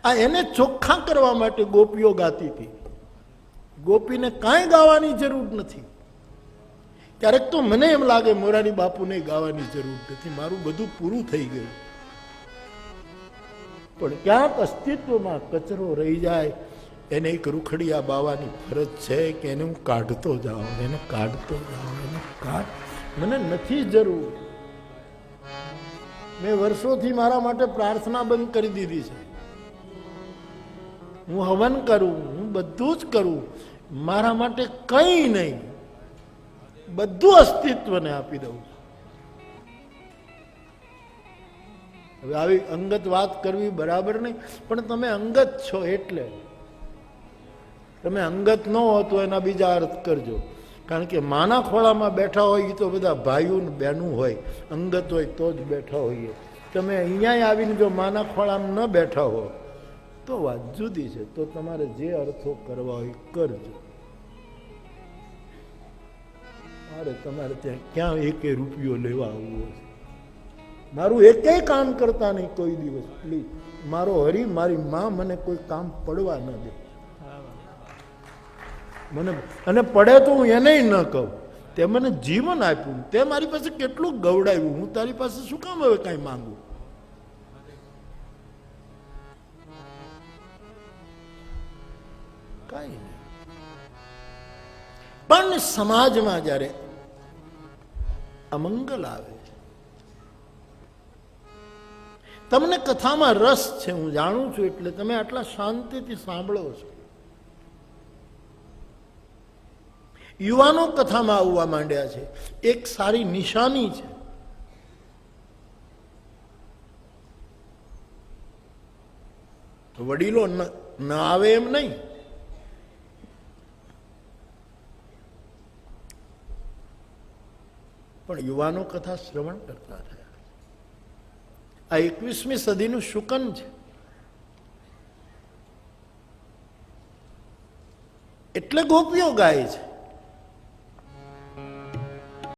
આ એને ચોખ્ખા કરવા માટે ગોપીઓ ગાતી હતી. ગોપીને કાંઈ ગાવાની જરૂર નથી. ક્યારેક તો મને એમ લાગે મોરારી બાપુને ગાવાની જરૂર નથી, મારું બધું પૂરું થઈ ગયું. પણ ક્યાંક અસ્તિત્વમાં કચરો રહી જાય, એને એક રૂખડિયા બાવાની ફરજ છે કે એને હું કાઢતો જાઉં, એને કાઢતો જાઉં, એને મને નથી જરૂર. મેં વર્ષોથી મારા માટે પ્રાર્થના બંધ કરી દીધી છે. હું હવન કરું, હું બધું જ કરું, મારા માટે કંઈ નહીં, બધું અસ્તિત્વને આપી દઉં. હવે આવી અંગત વાત કરવી બરાબર નહીં, પણ તમે અંગત છો એટલે. તમે અંગત ન હો તો એના બીજા અર્થ કરજો. કારણ કે માના ખોળામાં બેઠા હોય એ તો બધા ભાઈઓ ને બહેનું હોય, અંગત હોય તો જ બેઠા હોઈએ. તમે અહીંયા આવીને જો માના ખોળામાં ન બેઠા હો તો વાત જુદી છે. તો તમારે જે અર્થો કરવા હોય કરજો. અરે તમારે ત્યાં ક્યાં એકે રૂપિયો લેવા આવવો છે? મારું એકેય કામ કરતા નહીં કોઈ દિવસ, પ્લીઝ. મારો હરી, મારી માં મને કોઈ કામ પડવા ન દે. મને અને પડે તો હું એને ન કહું. તે મને જીવન આપ્યું, તે મારી પાસે કેટલું ગવડાવ્યું, હું તારી પાસે શું કામ હવે કાંઈ માંગુ? કાંઈ નહીં. પણ સમાજમાં જ્યારે અમંગલ આવે, તમને કથામાં રસ છે, હું જાણું છું, એટલે તમે આટલા શાંતિથી સાંભળો છો. યુવાનો કથામાં આવવા માંડ્યા છે, એક સારી નિશાની છે. વડીલો ન આવે એમ નહીં, પણ યુવાનો કથા શ્રવણ કરતા થયા. આ 21મી સદીનું શુકન છે. એટલે ગોપીઓ ગાય છે.